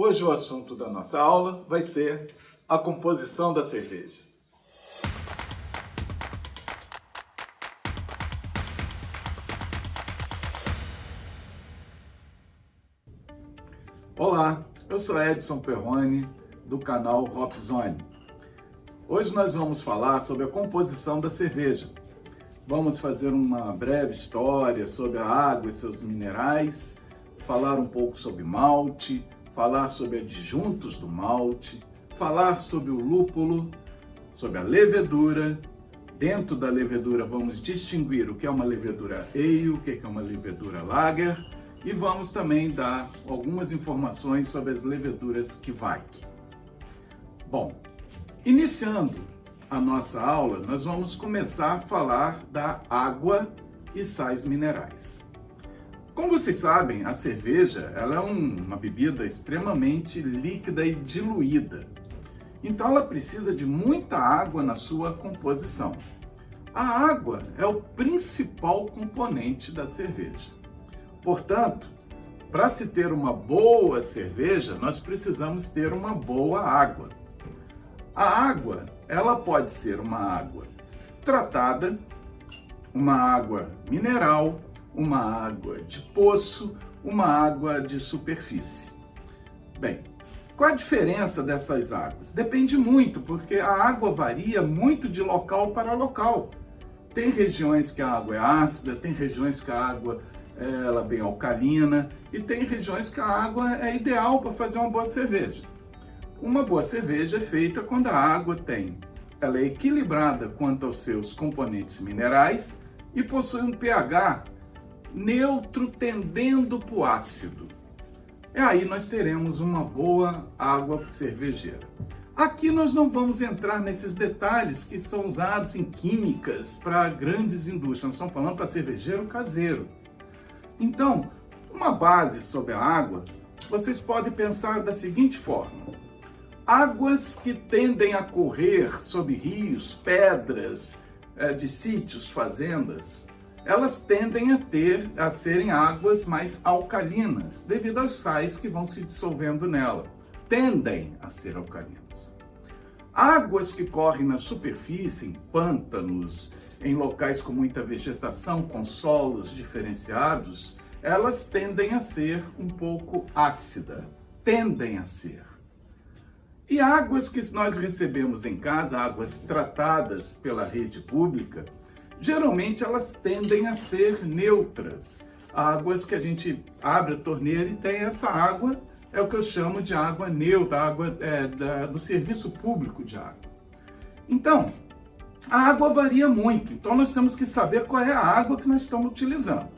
Hoje o assunto da nossa aula vai ser a composição da cerveja. Olá, eu sou Edson Perrone, do canal Hop Zone. Hoje nós vamos falar sobre a composição da cerveja. Vamos fazer uma breve história sobre a água e seus minerais, falar um pouco sobre malte, falar sobre adjuntos do malte, falar sobre o lúpulo, sobre a levedura. Dentro da levedura vamos distinguir o que é uma levedura ale, o que é uma levedura lager, e vamos também dar algumas informações sobre as leveduras Kveik. Bom, iniciando a nossa aula, nós vamos começar a falar da água e sais minerais. Como vocês sabem, a cerveja ela é uma bebida extremamente líquida e diluída. Então ela precisa de muita água na sua composição. A água é o principal componente da cerveja. Portanto, para se ter uma boa cerveja, nós precisamos ter uma boa água. A água, ela pode ser uma água tratada, uma água mineral, uma água de poço, uma água de superfície. Bem, qual a diferença dessas águas? Depende muito, porque a água varia muito de local para local. Tem regiões que a água é ácida, tem regiões que a água ela é bem alcalina, e tem regiões que a água é ideal para fazer uma boa cerveja. Uma boa cerveja é feita quando a água ela é equilibrada quanto aos seus componentes minerais e possui um pH neutro tendendo para o ácido. E aí nós teremos uma boa água cervejeira. Aqui nós não vamos entrar nesses detalhes que são usados em químicas para grandes indústrias, nós estamos falando para cervejeiro caseiro. Então, uma base sobre a água, vocês podem pensar da seguinte forma: águas que tendem a correr sobre rios, pedras, de sítios, fazendas, elas tendem a serem águas mais alcalinas, devido aos sais que vão se dissolvendo nela. Tendem a ser alcalinas. Águas que correm na superfície, em pântanos, em locais com muita vegetação, com solos diferenciados, elas tendem a ser um pouco ácida. Tendem a ser. E águas que nós recebemos em casa, águas tratadas pela rede pública, geralmente elas tendem a ser neutras. Águas que a gente abre a torneira e tem essa água, é o que eu chamo de água neutra, água do serviço público de água. Então, a água varia muito, então nós temos que saber qual é a água que nós estamos utilizando.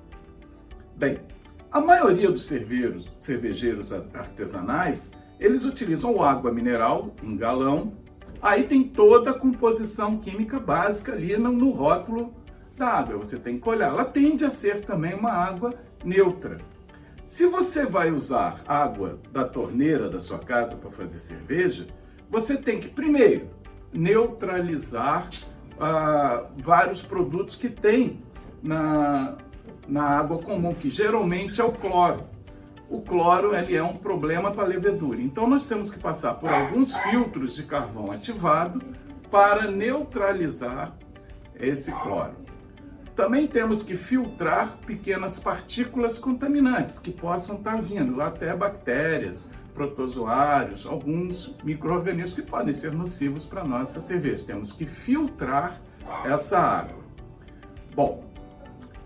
Bem, a maioria dos cervejeiros artesanais, eles utilizam água mineral em galão. Aí tem toda a composição química básica ali no rótulo da água. Você tem que olhar. Ela tende a ser também uma água neutra. Se você vai usar água da torneira da sua casa para fazer cerveja, você tem que, primeiro, neutralizar vários produtos que tem na água comum, que geralmente é o cloro. O cloro ele é um problema para a levedura. Então nós temos que passar por alguns filtros de carvão ativado para neutralizar esse cloro. Também temos que filtrar pequenas partículas contaminantes que possam estar vindo, até bactérias, protozoários, alguns micro-organismos que podem ser nocivos para a nossa cerveja. Temos que filtrar essa água. Bom,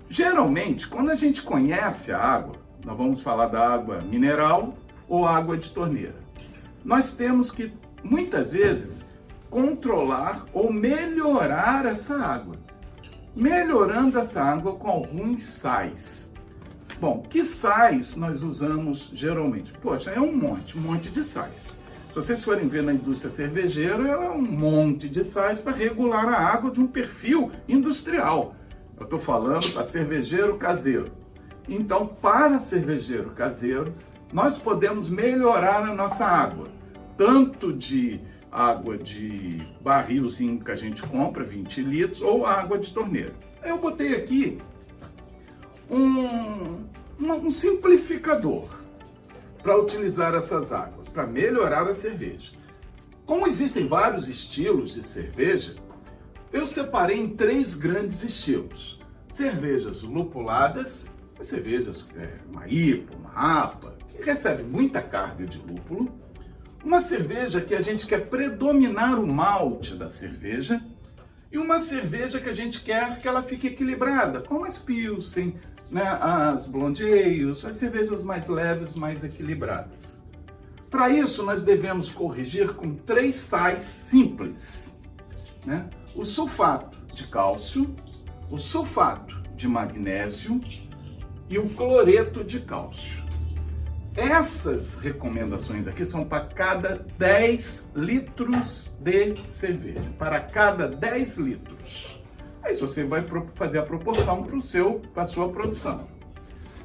geralmente quando a gente conhece a água, nós vamos falar da água mineral ou água de torneira. Nós temos que, muitas vezes, controlar ou melhorar essa água. Melhorando essa água com alguns sais. Bom, que sais nós usamos geralmente? Poxa, é um monte de sais. Se vocês forem ver na indústria cervejeira, é um monte de sais para regular a água de um perfil industrial. Eu estou falando para cervejeiro caseiro. Então, para cervejeiro caseiro, nós podemos melhorar a nossa água, tanto de água de barrilzinho que a gente compra, 20 litros, ou água de torneira. Eu botei aqui um simplificador. para utilizar essas águas, para melhorar a cerveja. Como existem vários estilos de cerveja, eu separei em 3 grandes estilos. Cervejas lupuladas, cervejas, uma IPA, uma APA, que recebe muita carga de lúpulo. Uma cerveja que a gente quer predominar o malte da cerveja. E uma cerveja que a gente quer que ela fique equilibrada, como as Pilsen, né, as Blonde Ales, as cervejas mais leves, mais equilibradas. Para isso, nós devemos corrigir com 3 sais simples, né? O sulfato de cálcio, o sulfato de magnésio e o cloreto de cálcio. Essas recomendações aqui são para cada 10 litros de cerveja, para cada 10 litros. Aí você vai fazer a proporção para a sua produção.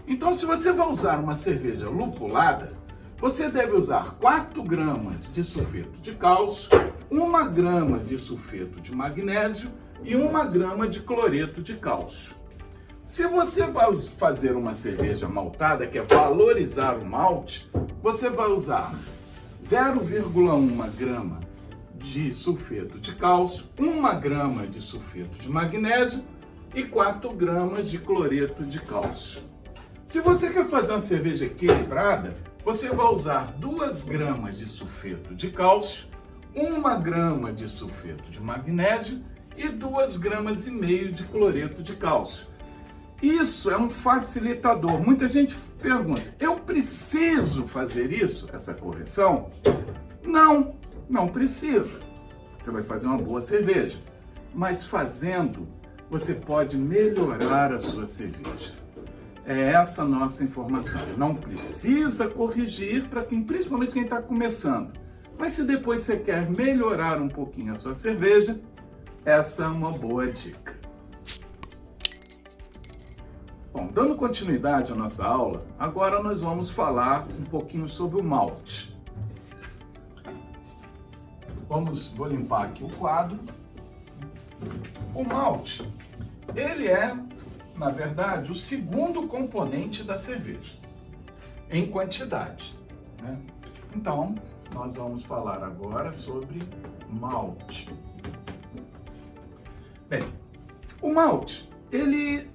Então, se você vai usar uma cerveja lupulada, você deve usar 4 gramas de sulfeto de cálcio, 1 grama de sulfeto de magnésio e 1 grama de cloreto de cálcio. Se você vai fazer uma cerveja maltada, que é valorizar o malte, você vai usar 0,1 grama de sulfeto de cálcio, 1 grama de sulfeto de magnésio e 4 gramas de cloreto de cálcio. Se você quer fazer uma cerveja equilibrada, você vai usar 2 gramas de sulfeto de cálcio, 1 grama de sulfeto de magnésio e 2,5 gramas de cloreto de cálcio. Isso é um facilitador. Muita gente pergunta, eu preciso fazer isso, essa correção? Não, não precisa. Você vai fazer uma boa cerveja, mas fazendo, você pode melhorar a sua cerveja. É essa a nossa informação. Não precisa corrigir para quem, principalmente quem está começando. Mas se depois você quer melhorar um pouquinho a sua cerveja, essa é uma boa dica. Bom, dando continuidade à nossa aula, agora nós vamos falar um pouquinho sobre o malte. Vou limpar aqui o quadro. O malte, ele é, na verdade, o segundo componente da cerveja, em quantidade, né? Então, nós vamos falar agora sobre malte. Bem, o malte, ele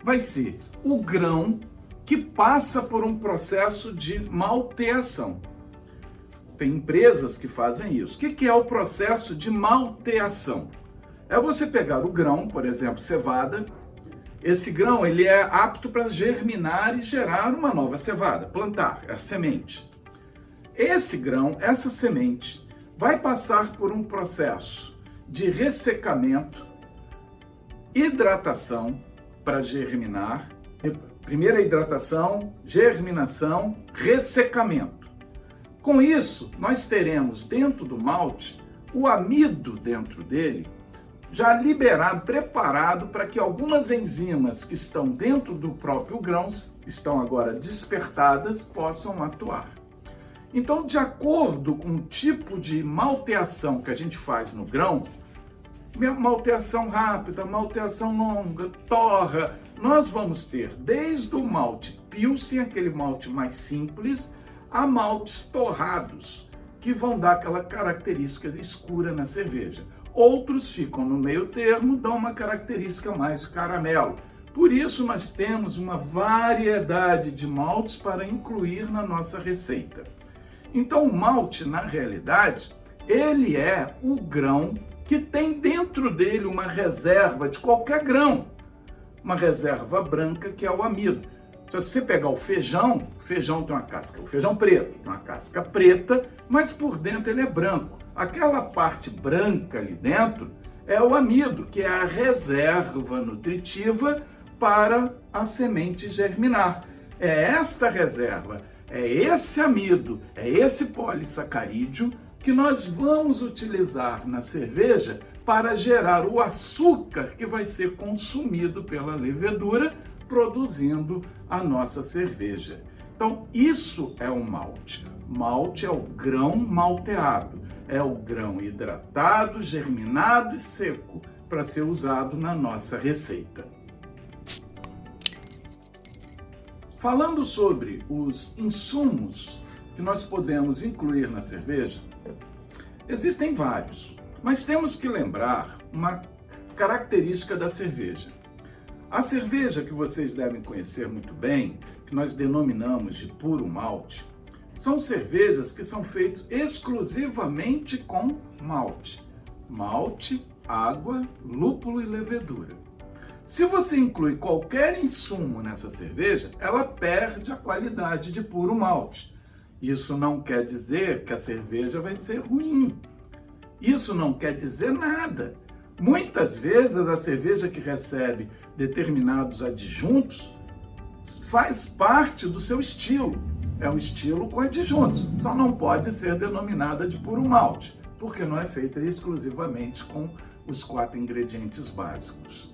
vai ser o grão que passa por um processo de malteação. Tem empresas que fazem isso. O que é o processo de malteação? É você pegar o grão, por exemplo, cevada. Esse grão ele é apto para germinar e gerar uma nova cevada, plantar, é a semente. Esse grão, essa semente, vai passar por um processo de ressecamento, hidratação para germinar. Primeira hidratação, germinação, ressecamento. Com isso, nós teremos dentro do malte o amido dentro dele já liberado, preparado para que algumas enzimas que estão dentro do próprio grão, estão agora despertadas, possam atuar. Então, de acordo com o tipo de malteação que a gente faz no grão, malteação rápida, malteação longa, torra, nós vamos ter desde o malte Pilsen, aquele malte mais simples, a maltes torrados, que vão dar aquela característica escura na cerveja. Outros ficam no meio termo, dão uma característica mais caramelo. Por isso nós temos uma variedade de maltes para incluir na nossa receita. Então o malte, na realidade, ele é o grão que tem dentro dele uma reserva de qualquer grão. Uma reserva branca que é o amido. Se você pegar o feijão tem uma casca, o feijão preto tem uma casca preta, mas por dentro ele é branco. Aquela parte branca ali dentro é o amido, que é a reserva nutritiva para a semente germinar. É esta reserva, é esse amido, é esse polissacarídeo que nós vamos utilizar na cerveja para gerar o açúcar que vai ser consumido pela levedura, produzindo a nossa cerveja. Então, isso é o malte. Malte é o grão malteado, é o grão hidratado, germinado e seco para ser usado na nossa receita. Falando sobre os insumos que nós podemos incluir na cerveja? Existem vários, mas temos que lembrar uma característica da cerveja. A cerveja que vocês devem conhecer muito bem, que nós denominamos de puro malte, são cervejas que são feitas exclusivamente com malte. Malte, água, lúpulo e levedura. Se você inclui qualquer insumo nessa cerveja, ela perde a qualidade de puro malte. Isso não quer dizer que a cerveja vai ser ruim. Isso não quer dizer nada. Muitas vezes a cerveja que recebe determinados adjuntos faz parte do seu estilo. É um estilo com adjuntos, só não pode ser denominada de puro malte, porque não é feita exclusivamente com os 4 ingredientes básicos.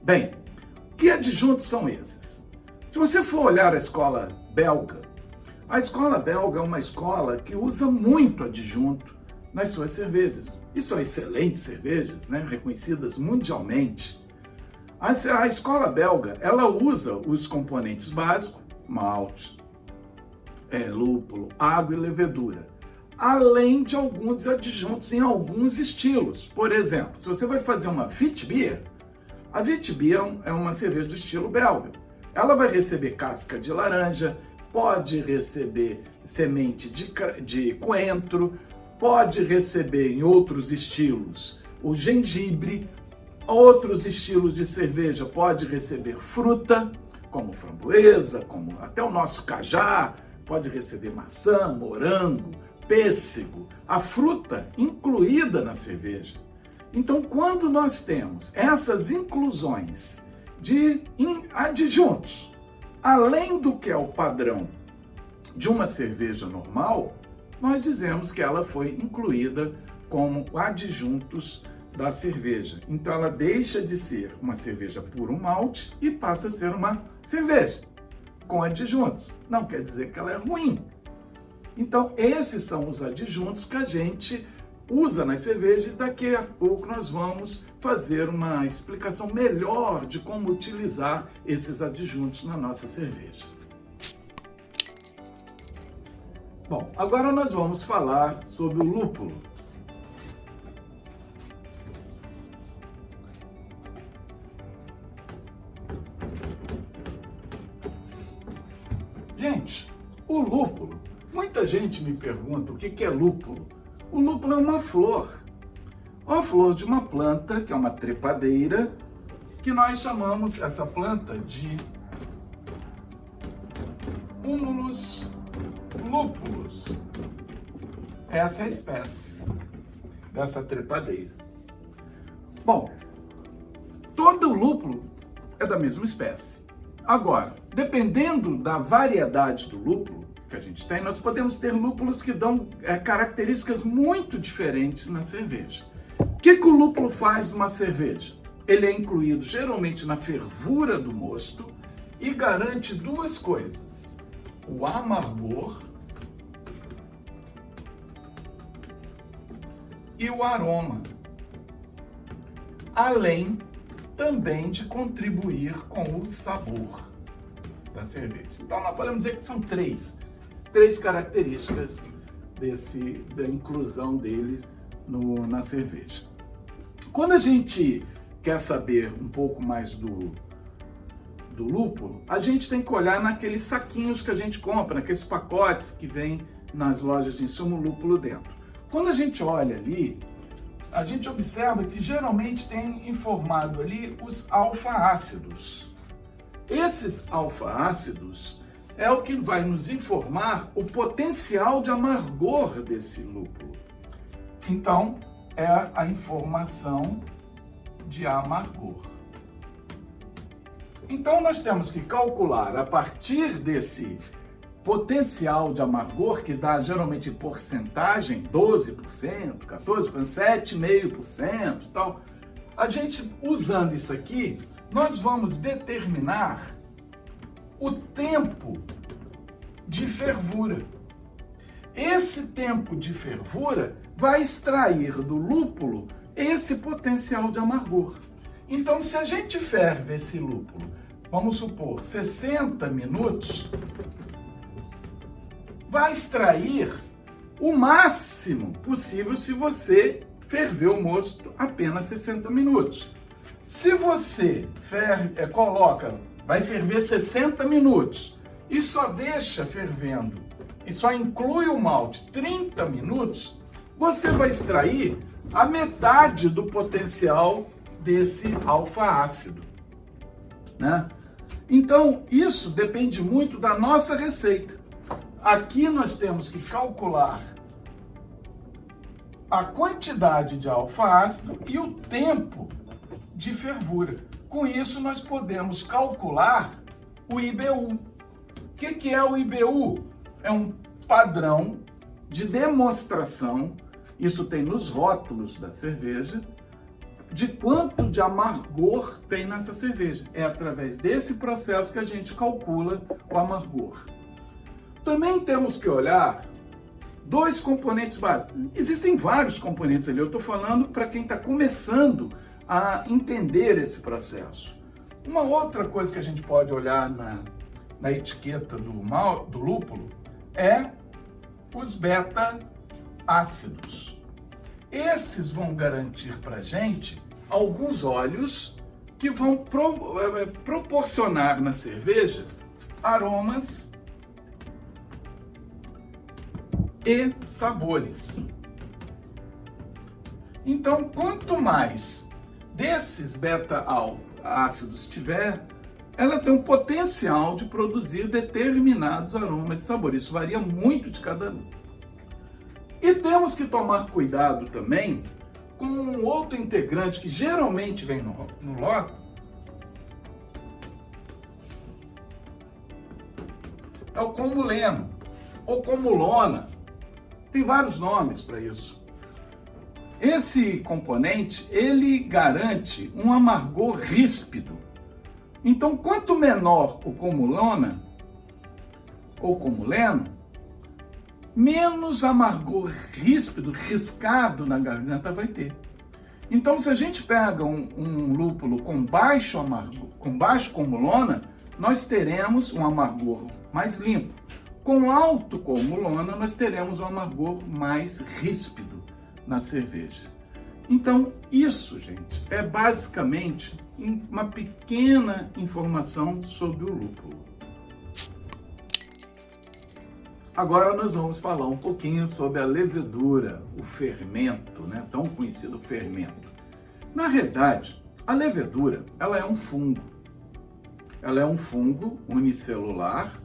Bem, que adjuntos são esses? Se você for olhar a escola belga é uma escola que usa muito adjunto nas suas cervejas. E são excelentes cervejas, né? Reconhecidas mundialmente. A escola belga, ela usa os componentes básicos, malte, lúpulo, água e levedura, além de alguns adjuntos em alguns estilos. Por exemplo, se você vai fazer uma Witbier, a Witbier é uma cerveja do estilo belga. Ela vai receber casca de laranja, pode receber semente de coentro, pode receber em outros estilos o gengibre, outros estilos de cerveja pode receber fruta, como framboesa, como até o nosso cajá, pode receber maçã, morango, pêssego, a fruta incluída na cerveja. Então, quando nós temos essas inclusões de adjuntos, além do que é o padrão de uma cerveja normal, nós dizemos que ela foi incluída como adjuntos da cerveja. Então, ela deixa de ser uma cerveja puro malte e passa a ser uma cerveja com adjuntos. Não quer dizer que ela é ruim. Então, esses são os adjuntos que a gente usa nas cervejas. Daqui a pouco nós vamos fazer uma explicação melhor de como utilizar esses adjuntos na nossa cerveja. Bom, agora nós vamos falar sobre o lúpulo. Gente, o lúpulo, muita gente me pergunta o que é lúpulo. O lúpulo é uma flor de uma planta, que é uma trepadeira, que nós chamamos essa planta de Humulus lupulus. Essa é a espécie dessa trepadeira. Bom, todo lúpulo é da mesma espécie. Agora, dependendo da variedade do lúpulo que a gente tem, nós podemos ter lúpulos que dão características muito diferentes na cerveja. O que o lúpulo faz numa cerveja? Ele é incluído geralmente na fervura do mosto e garante duas coisas: o amargor e o aroma, além também de contribuir com o sabor da cerveja. Então, nós podemos dizer que são três características da inclusão dele na cerveja. Quando a gente quer saber um pouco mais do lúpulo, a gente tem que olhar naqueles saquinhos que a gente compra, naqueles pacotes que vem nas lojas de insumo lúpulo dentro. Quando a gente olha ali, a gente observa que geralmente tem informado ali os alfa-ácidos. Esses alfa-ácidos é o que vai nos informar o potencial de amargor desse lúpulo. Então, é a informação de amargor. Então, nós temos que calcular a partir desse potencial de amargor, que dá geralmente em porcentagem, 12%, 14%, 7,5% e tal. A gente, usando isso aqui, nós vamos determinar o tempo de fervura. Esse tempo de fervura vai extrair do lúpulo esse potencial de amargor. Então, se a gente ferve esse lúpulo, vamos supor, 60 minutos, vai extrair o máximo possível se você ferver o mosto apenas 60 minutos. Se você vai ferver 60 minutos e só deixa fervendo e só inclui o malte 30 minutos, você vai extrair a metade do potencial desse alfa-ácido, né? Então, isso depende muito da nossa receita. Aqui nós temos que calcular a quantidade de alfa-ácido e o tempo de fervura. Com isso, nós podemos calcular o IBU. O que é o IBU? É um padrão de demonstração, isso tem nos rótulos da cerveja, de quanto de amargor tem nessa cerveja. É através desse processo que a gente calcula o amargor. Também temos que olhar dois componentes básicos. Existem vários componentes ali, eu estou falando para quem está começando a entender esse processo. Uma outra coisa que a gente pode olhar na etiqueta do lúpulo é os beta-ácidos. Esses vão garantir para a gente alguns óleos que vão proporcionar na cerveja aromas e sabores. Então, quanto mais desses beta-ácidos tiver, ela tem um potencial de produzir determinados aromas e sabores. Isso varia muito de cada um. E temos que tomar cuidado também com um outro integrante que geralmente vem no lote, é o comuleno ou comulona. Tem vários nomes para isso. Esse componente, ele garante um amargor ríspido. Então, quanto menor o comulona ou comuleno, menos amargor ríspido, riscado na garganta vai ter. Então, se a gente pega um lúpulo com baixo amargor, com baixo comulona, nós teremos um amargor mais limpo. Com alto comulona, nós teremos um amargor mais ríspido na cerveja. Então, isso, gente, é basicamente uma pequena informação sobre o lúpulo. Agora nós vamos falar um pouquinho sobre a levedura, o fermento, né? Tão conhecido fermento. Na realidade, a levedura, ela é um fungo. Ela é um fungo unicelular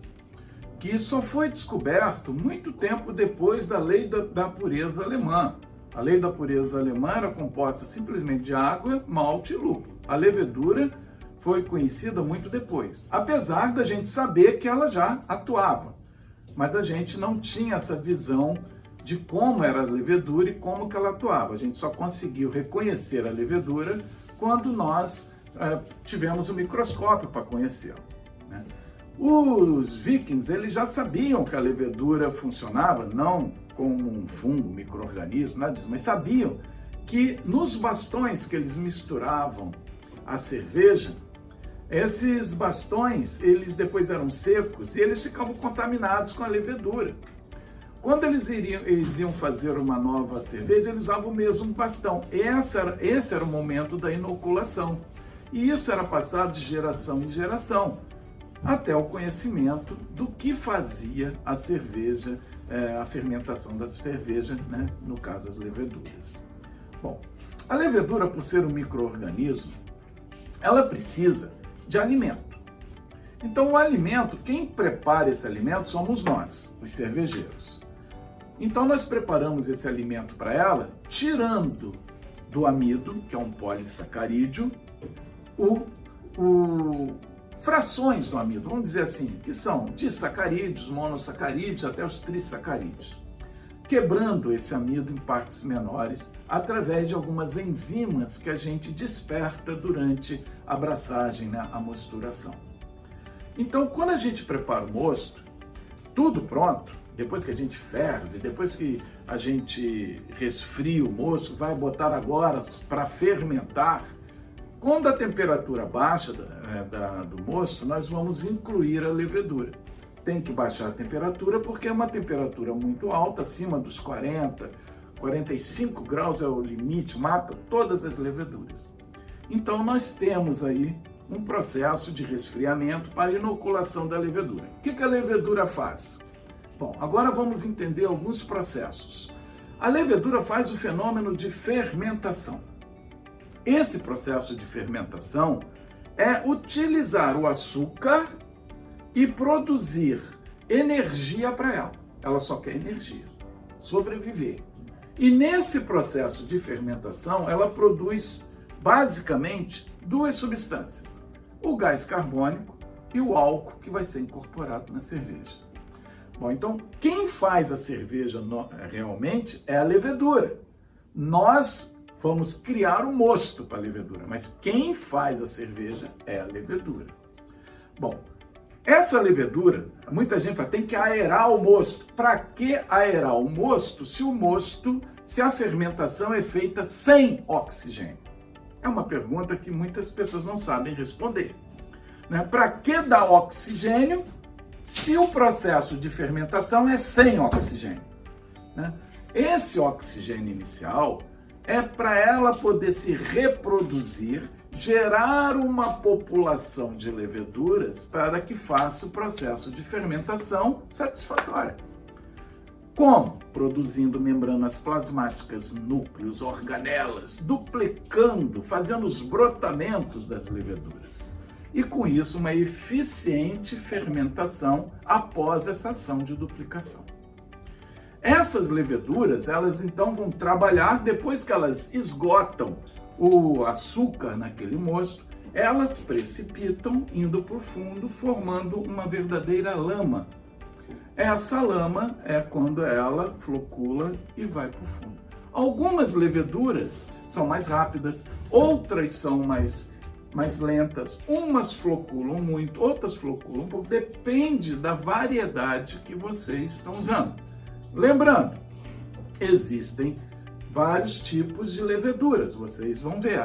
que só foi descoberto muito tempo depois da lei da pureza alemã. A lei da pureza alemã era composta simplesmente de água, malte e lúpulo. A levedura foi conhecida muito depois, apesar da gente saber que ela já atuava. Mas a gente não tinha essa visão de como era a levedura e como que ela atuava. A gente só conseguiu reconhecer a levedura quando nós tivemos o microscópio para conhecê-la, né? Os vikings, eles já sabiam que a levedura funcionava, não como um fungo, micro-organismo, nada disso, mas sabiam que nos bastões que eles misturavam a cerveja, esses bastões, eles depois eram secos e eles ficavam contaminados com a levedura. Quando eles iam fazer uma nova cerveja, eles usavam o mesmo bastão. Esse era o momento da inoculação. E isso era passado de geração em geração, até o conhecimento do que fazia a cerveja, a fermentação da cerveja, né? No caso, as leveduras. Bom, a levedura, por ser um micro-organismo, ela precisa de alimento. Então, o alimento, quem prepara esse alimento somos nós, os cervejeiros. Então, nós preparamos esse alimento para ela, tirando do amido, que é um polissacarídeo, frações do amido, vamos dizer assim, que são disacarídeos, monossacarídeos, até os trissacarídeos. Quebrando esse amido em partes menores através de algumas enzimas que a gente desperta durante a abraçagem, né, a mosturação. Então, quando a gente prepara o mosto, tudo pronto, depois que a gente ferve, depois que a gente resfria o mosto, vai botar agora para fermentar. Quando a temperatura baixa do mosto, nós vamos incluir a levedura. tem que baixar a temperatura porque é uma temperatura muito alta, acima dos 40, 45 graus é o limite, mata todas as leveduras. Então nós temos aí um processo de resfriamento para inoculação da levedura. O que a levedura faz? Bom, agora vamos entender alguns processos. A levedura faz o fenômeno de fermentação. Esse processo de fermentação é utilizar o açúcar e produzir energia para ela. Ela só quer energia, sobreviver. E nesse processo de fermentação, ela produz basicamente duas substâncias: o gás carbônico e o álcool que vai ser incorporado na cerveja. Bom, então quem faz a cerveja realmente é a levedura. Nós vamos criar o mosto para a levedura, mas quem faz a cerveja é a levedura. Bom, essa levedura, muita gente fala, tem que aerar o mosto. Para que aerar o mosto se a fermentação é feita sem oxigênio? É uma pergunta que muitas pessoas não sabem responder. Para que dar oxigênio se o processo de fermentação é sem oxigênio? Esse oxigênio inicial é para ela poder se reproduzir, gerar uma população de leveduras para que faça o processo de fermentação satisfatório. Como? Produzindo membranas plasmáticas, núcleos, organelas, duplicando, fazendo os brotamentos das leveduras. E com isso, uma eficiente fermentação após essa ação de duplicação. Essas leveduras, elas então vão trabalhar, depois que elas esgotam o açúcar naquele mosto, elas precipitam, indo para o fundo, formando uma verdadeira lama. Essa lama é quando ela flocula e vai para o fundo. Algumas leveduras são mais rápidas, outras são mais lentas, umas floculam muito, outras floculam um pouco, depende da variedade que vocês estão usando. Lembrando, existem vários tipos de leveduras, vocês vão ver,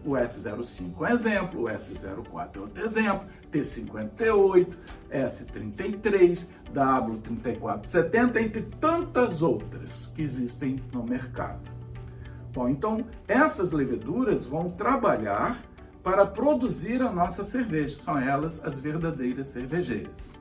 o S05 é um exemplo, o S04 é outro exemplo, T58, S33, W3470, entre tantas outras que existem no mercado. Bom, então essas leveduras vão trabalhar para produzir a nossa cerveja, são elas as verdadeiras cervejeiras.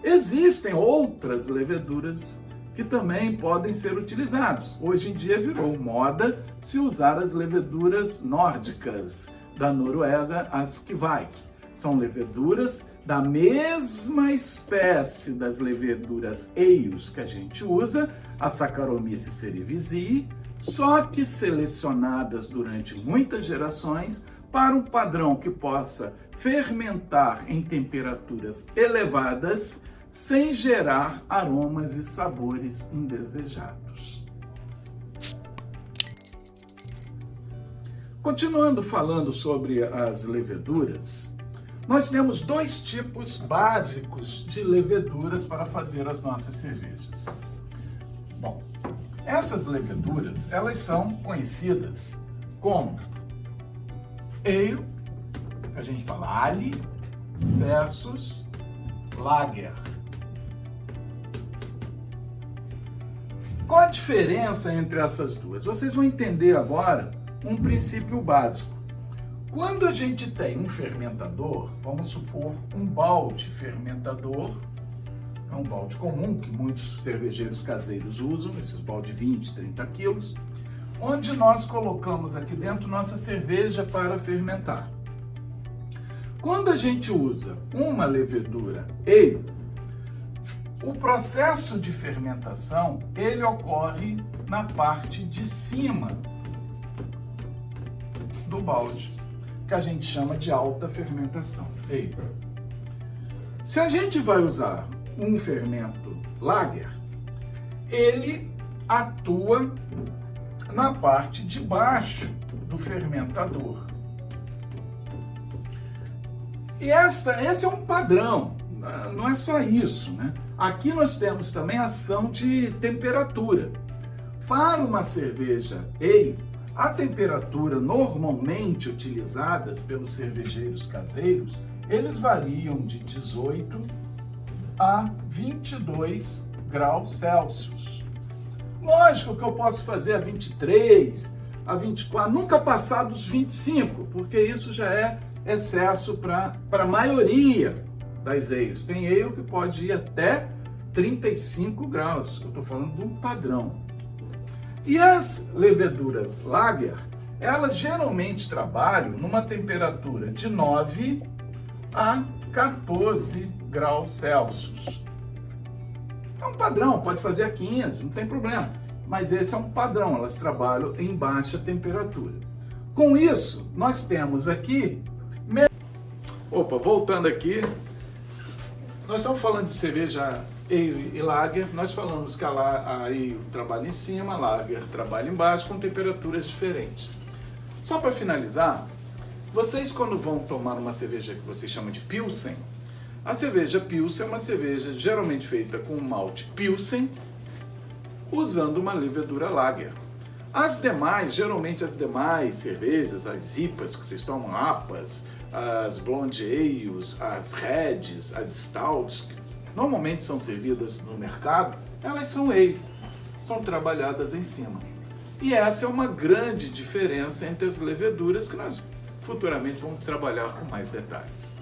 Existem outras leveduras que também podem ser utilizados. Hoje em dia virou moda se usar as leveduras nórdicas da Noruega, as Kveik. São leveduras da mesma espécie das leveduras Eios que a gente usa, a Saccharomyces cerevisiae, só que selecionadas durante muitas gerações para um padrão que possa fermentar em temperaturas elevadas sem gerar aromas e sabores indesejados. Continuando falando sobre as leveduras, nós temos dois tipos básicos de leveduras para fazer as nossas cervejas. Bom, essas leveduras, elas são conhecidas como Ale, a gente fala Ale, versus Lager. Qual a diferença entre essas duas? Vocês vão entender agora um princípio básico. Quando a gente tem um fermentador, vamos supor um balde fermentador, é um balde comum que muitos cervejeiros caseiros usam, esses baldes de 20, 30 quilos, onde nós colocamos aqui dentro nossa cerveja para fermentar. Quando a gente usa uma levedura Ale, o processo de fermentação ele ocorre na parte de cima do balde, que a gente chama de alta fermentação. Ale. Se a gente vai usar um fermento Lager, ele atua na parte de baixo do fermentador. E esse é um padrão, não é só isso, né? Aqui nós temos também ação de temperatura. Para uma cerveja Ale, a temperatura normalmente utilizadas pelos cervejeiros caseiros, eles variam de 18 a 22 graus Celsius. Lógico que eu posso fazer a 23, a 24, nunca passar dos 25, porque isso já é excesso para a maioria das ales. Tem ale que pode ir até 35 graus, eu estou falando de um padrão. E as leveduras Lager, elas geralmente trabalham numa temperatura de 9 a 14 graus Celsius. É um padrão, pode fazer a 15, não tem problema. Mas esse é um padrão, elas trabalham em baixa temperatura. Com isso, nós temos aqui... Opa, voltando aqui, nós estamos falando de cerveja ale e lager, nós falamos que a ale trabalha em cima, a lager trabalha embaixo, com temperaturas diferentes. Só para finalizar, vocês quando vão tomar uma cerveja que vocês chamam de Pilsen, a cerveja Pilsen é uma cerveja geralmente feita com malte Pilsen, usando uma levedura lager. As demais, geralmente as demais cervejas, as IPAs que vocês tomam, APAs, as Blonde Ales, as Reds, as Stouts, normalmente são servidas no mercado, elas são ale, são trabalhadas em cima. E essa é uma grande diferença entre as leveduras que nós futuramente vamos trabalhar com mais detalhes.